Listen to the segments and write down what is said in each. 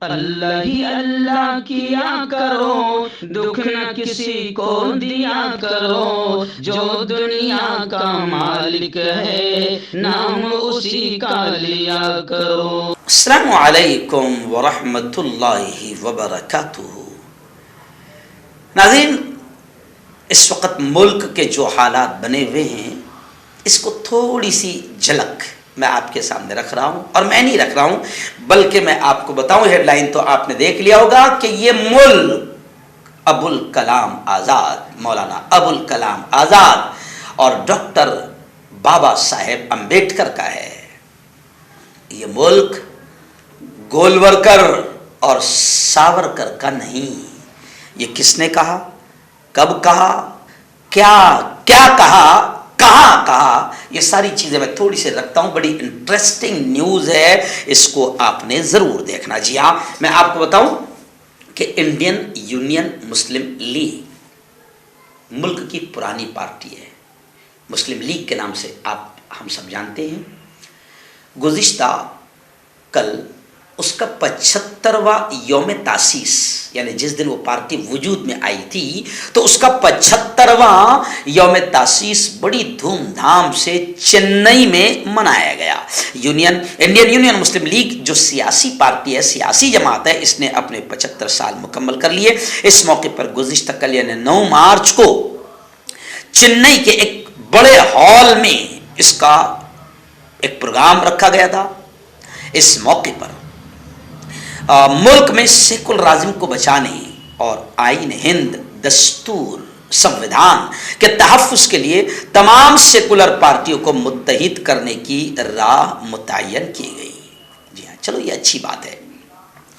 اللہ ہی اللہ کیا کرو، دکھ نہ کسی کو دیا کرو، جو دنیا کا مالک ہے نام اسی کا لیا کرو۔ السلام علیکم ورحمۃ اللہ وبرکاتہ۔ ناظرین، اس وقت ملک کے جو حالات بنے ہوئے ہیں اس کو تھوڑی سی جھلک میں آپ کے سامنے رکھ رہا ہوں، اور میں نہیں رکھ رہا ہوں بلکہ میں آپ کو بتاؤں، ہیڈ لائن تو آپ نے دیکھ لیا ہوگا کہ یہ ملک ابوالکلام آزاد، مولانا ابوالکلام آزاد اور ڈاکٹر بابا صاحب امبیڈکر کا ہے۔ یہ ملک گولورکر اور ساورکر کا نہیں۔ یہ کس نے کہا، کب کہا، کیا کہا، کہاں کہا، یہ ساری چیزیں میں تھوڑی سی رکھتا ہوں۔ بڑی انٹرسٹنگ نیوز ہے، اس کو آپ نے ضرور دیکھنا۔ جی ہاں، میں آپ کو بتاؤں کہ انڈین یونین مسلم لیگ ملک کی پرانی پارٹی ہے، مسلم لیگ کے نام سے ہم سب جانتے ہیں۔ گزشتہ کل اس کا 75واں یوم تاسیس، یعنی جس دن وہ پارٹی وجود میں آئی تھی تو اس کا 75واں یوم تاسیس بڑی دھوم دھام سے چنئی میں منایا گیا۔ انڈین یونین مسلم لیگ جو سیاسی پارٹی ہے، سیاسی جماعت ہے، اس نے اپنے 75 سال مکمل کر لیے۔ اس موقع پر گزشتہ کل یعنی 9 مارچ کو چنئی کے ایک بڑے ہال میں اس کا ایک پروگرام رکھا گیا تھا۔ اس موقع پر ملک میں سیکولرازم کو بچانے اور آئین ہند، دستور، سنویدھان کے تحفظ کے لیے تمام سیکولر پارٹیوں کو متحد کرنے کی راہ متعین کی گئی۔ جی ہاں، چلو یہ اچھی بات ہے،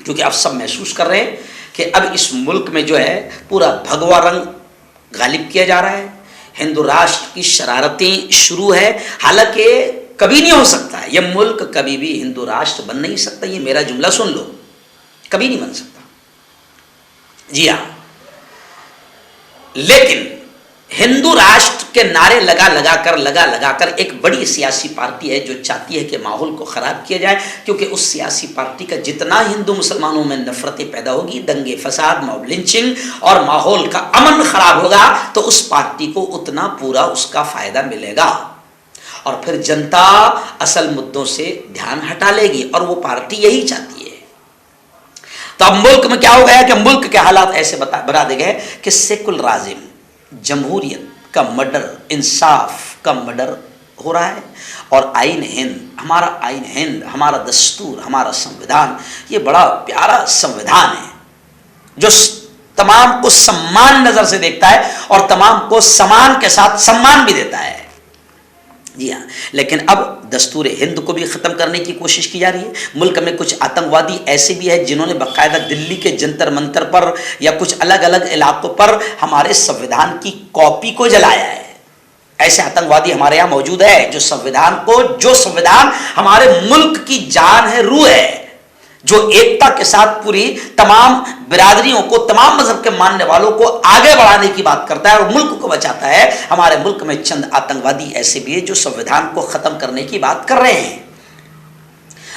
کیونکہ آپ سب محسوس کر رہے ہیں کہ اب اس ملک میں جو ہے پورا بھگوا رنگ غالب کیا جا رہا ہے۔ ہندو راشٹر کی شرارتیں شروع ہے، حالانکہ کبھی نہیں ہو سکتا ہے، یہ ملک کبھی بھی ہندو راشٹر بن نہیں سکتا۔ یہ میرا جملہ سن لو، کبھی نہیں بن سکتا۔ جی ہاں، لیکن ہندو راشٹر کے نعرے لگا کر ایک بڑی سیاسی پارٹی ہے جو چاہتی ہے کہ ماحول کو خراب کیا جائے، کیونکہ اس سیاسی پارٹی کا جتنا ہندو مسلمانوں میں نفرتیں پیدا ہوگی، دنگے فساد، موب لنچنگ اور ماحول کا امن خراب ہوگا، تو اس پارٹی کو اتنا پورا اس کا فائدہ ملے گا، اور پھر جنتا اصل مدوں سے دھیان ہٹا لے گی، اور وہ پارٹی یہی چاہتی ہے۔ تو اب ملک میں کیا ہو گیا کہ ملک کے حالات ایسے بنا دے گئے کہ سیکولرازم، جمہوریت کا مڈر، انصاف کا مڈر ہو رہا ہے، اور آئین ہند، ہمارا دستور، ہمارا سنویدھان، یہ بڑا پیارا سنویدھان ہے جو تمام کو سمان نظر سے دیکھتا ہے اور تمام کو سمان کے ساتھ سمان بھی دیتا ہے۔ جی ہاں، لیکن اب دستور ہند کو بھی ختم کرنے کی کوشش کی جا رہی ہے۔ ملک میں کچھ آتنکوادی ایسے بھی ہیں جنہوں نے باقاعدہ دلی کے جنتر منتر پر یا کچھ الگ الگ علاقوں پر ہمارے سنویدھان کی کاپی کو جلایا ہے۔ ایسے آتنکوادی ہمارے یہاں موجود ہے جو سنویدھان ہمارے ملک کی جان ہے، روح ہے، جو ایکتا کے ساتھ پوری تمام برادریوں کو، تمام مذہب کے ماننے والوں کو آگے بڑھانے کی بات کرتا ہے اور ملک کو بچاتا ہے۔ ہمارے ملک میں چند آتنکوادی ایسے بھی ہیں جو سنویدھان کو ختم کرنے کی بات کر رہے ہیں۔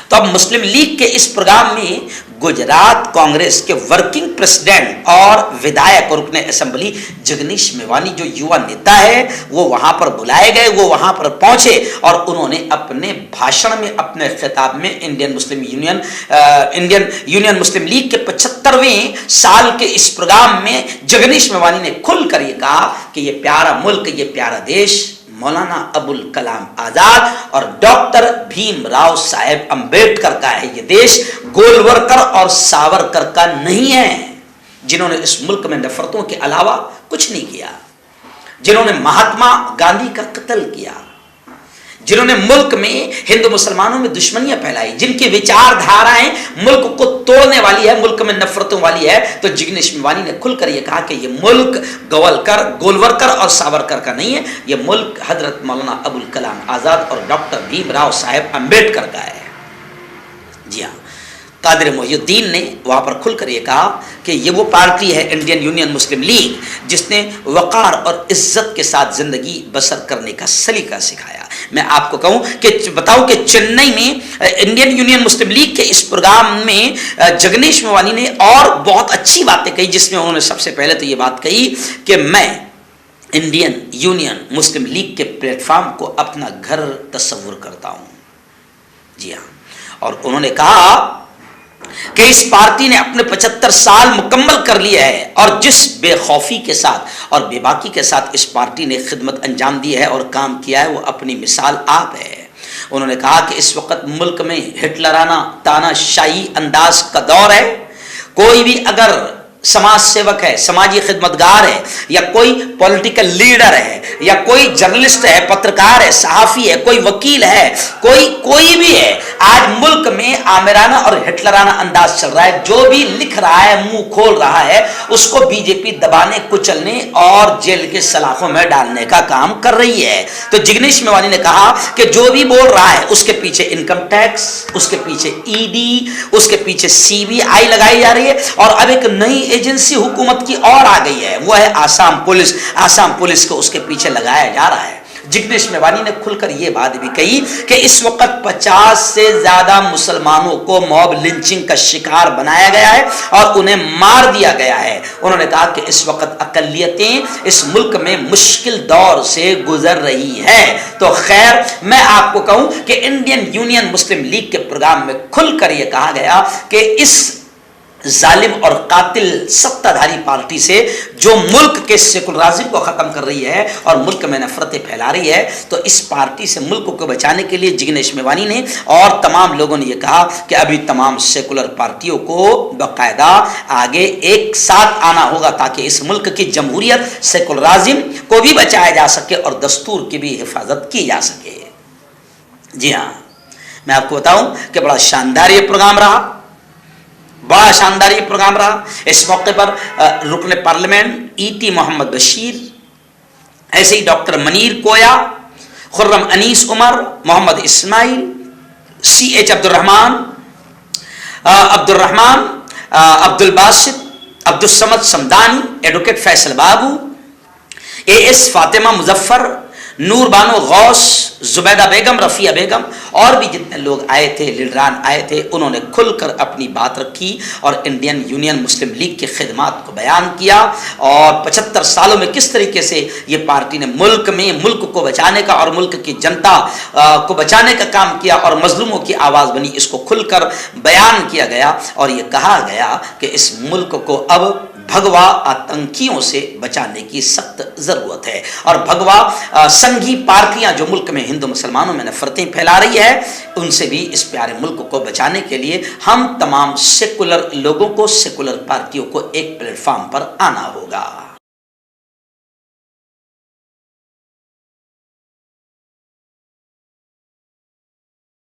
تو اب مسلم لیگ کے اس پروگرام میں گجرات کانگریس کے ورکنگ پریزیڈنٹ اور ودھایک اور رکن اسمبلی جگنیش میوانی جو یووا نیتا ہے، وہ وہاں پر بلائے گئے، وہ وہاں پر پہنچے اور انہوں نے اپنے بھاشن میں، اپنے خطاب میں انڈین یونین مسلم لیگ کے 75ویں سال کے اس پروگرام میں جگنیش میوانی نے کھل کر یہ کہا کہ یہ پیارا ملک، یہ پیارا دیش مولانا ابوالکلام آزاد اور ڈاکٹر بھیم راؤ صاحب امبیڈکر کا ہے۔ یہ دیش گولورکر اور ساورکر کا نہیں ہے، جنہوں نے اس ملک میں نفرتوں کے علاوہ کچھ نہیں کیا، جنہوں نے مہاتما گاندھی کا قتل کیا، جنہوں نے ملک میں ہندو مسلمانوں میں دشمنیاں پھیلائی، جن کی وچار دھارائیں ملک کو توڑنے والی ہے، ملک میں نفرتوں والی ہے۔ تو جگنیش میوانی نے کھل کر یہ کہا کہ یہ ملک گولورکر اور ساورکر کا نہیں ہے، یہ ملک حضرت مولانا ابوالکلام آزاد اور ڈاکٹر بھیم راؤ صاحب امبیڈکر کا ہے۔ جی ہاں، قادر محی الدین نے وہاں پر کھل کر یہ کہا کہ یہ وہ پارٹی ہے انڈین یونین مسلم لیگ جس نے وقار اور عزت کے ساتھ زندگی بسر کرنے کا سلیقہ سکھایا. میں آپ کو کہوں کہ بتاؤں کہ چنئی میں انڈین یونین مسلم لیگ کے اس پروگرام میں جگنیش موانی نے اور بہت اچھی باتیں کہی، جس میں انہوں نے سب سے پہلے تو یہ بات کہی کہ میں انڈین یونین مسلم لیگ کے پلیٹ فارم کو اپنا گھر تصور کرتا ہوں. جی ہاں، اور انہوں نے کہا کہ اس پارٹی نے اپنے 75 سال مکمل کر لیا ہے، اور جس بے خوفی کے ساتھ اور بے باکی کے ساتھ اس پارٹی نے خدمت انجام دی ہے اور کام کیا ہے وہ اپنی مثال آپ ہے. انہوں نے کہا کہ اس وقت ملک میں ہٹلرانہ تانا شاہی انداز کا دور ہے. کوئی بھی اگر سماج سیوک ہے، سماجی خدمتگار ہے، یا کوئی پولیٹیکل لیڈر ہے، یا کوئی جرنلسٹ ہے، پترکار ہے، صحافی ہے، کوئی وکیل ہے، کوئی بھی ہے، آج ملک میں آمرانہ اور ہٹلرانہ انداز چل رہا ہے. جو بھی لکھ رہا ہے، منہ کھول رہا ہے، اس کو بی جے پی دبانے، کچلنے اور جیل کے سلاخوں میں ڈالنے کا کام کر رہی ہے. تو جگنیش موانی نے کہا کہ جو بھی بول رہا ہے اس کے پیچھے انکم ٹیکس، اس کے پیچھے ای ڈی، اس کے پیچھے سی بی آئی لگائی جا رہی ہے، اور اب ایک نئی ایجنسی حکومت کی اور آ گئی ہے، وہ ہے آسام پولیس. آسام پولیس کو اس کے پیچھے لگایا جا رہا ہے. جگنیش موانی نے کھل کر یہ بات بھی کہی کہ اس وقت 50 سے زیادہ مسلمانوں کو موب لنچنگ کا شکار بنایا گیا ہے اور انہیں مار دیا گیا ہے. انہوں نے کہا کہ اس وقت اقلیتیں اس ملک میں مشکل دور سے گزر رہی ہیں. تو خیر، میں آپ کو کہوں کہ انڈین یونین مسلم لیگ کے پروگرام میں کھل کر یہ کہا گیا کہ اس ظالم اور قاتل ستادھاری پارٹی سے جو ملک کے سیکولرازم کو ختم کر رہی ہے اور ملک میں نفرتیں پھیلا رہی ہے، تو اس پارٹی سے ملک کو بچانے کے لیے جگنیش موانی نے اور تمام لوگوں نے یہ کہا کہ ابھی تمام سیکولر پارٹیوں کو باقاعدہ آگے ایک ساتھ آنا ہوگا تاکہ اس ملک کی جمہوریت، سیکولرازم کو بھی بچایا جا سکے اور دستور کی بھی حفاظت کی جا سکے. جی ہاں، میں آپ کو بتاؤں کہ بڑا شاندار یہ پروگرام رہا، بڑا شاندار یہ پروگرام رہا. اس موقع پر رکن parliament E T Muhammad Basheer, ایسے ہی doctor Munir Koya, Khurram Anees Umar, Muhammad Ismail, C H Abdur Rahman, Abdul Basit, Abdus Samad Samadani, advocate Faisal Babu, A S Fatima Muzaffar, Noor Bano Ghaus, Zubaida بیگم، رفیہ بیگم، اور بھی جتنے لوگ آئے تھے، لیڈران آئے تھے، انہوں نے کھل کر اپنی بات رکھی اور انڈین یونین مسلم لیگ کی خدمات کو بیان کیا اور 75 سالوں میں کس طریقے سے یہ پارٹی نے ملک کو بچانے کا اور ملک کی جنتا کو بچانے کا کام کیا اور مظلوموں کی آواز بنی. اس کو کھل کر بیان کیا گیا اور یہ کہا گیا کہ اس ملک کو اب بھگوا آتنکیوں سے بچانے کی سخت ضرورت ہے، اور بھگوا سنگھی پارٹیاں جو ملک میں ہندو مسلمانوں میں نفرتیں پھیلا رہی ہے، ان سے بھی اس پیارے ملک کو بچانے کے لیے ہم تمام سیکولر لوگوں کو، سیکولر پارٹیوں کو ایک پلیٹ فارم پر آنا ہوگا.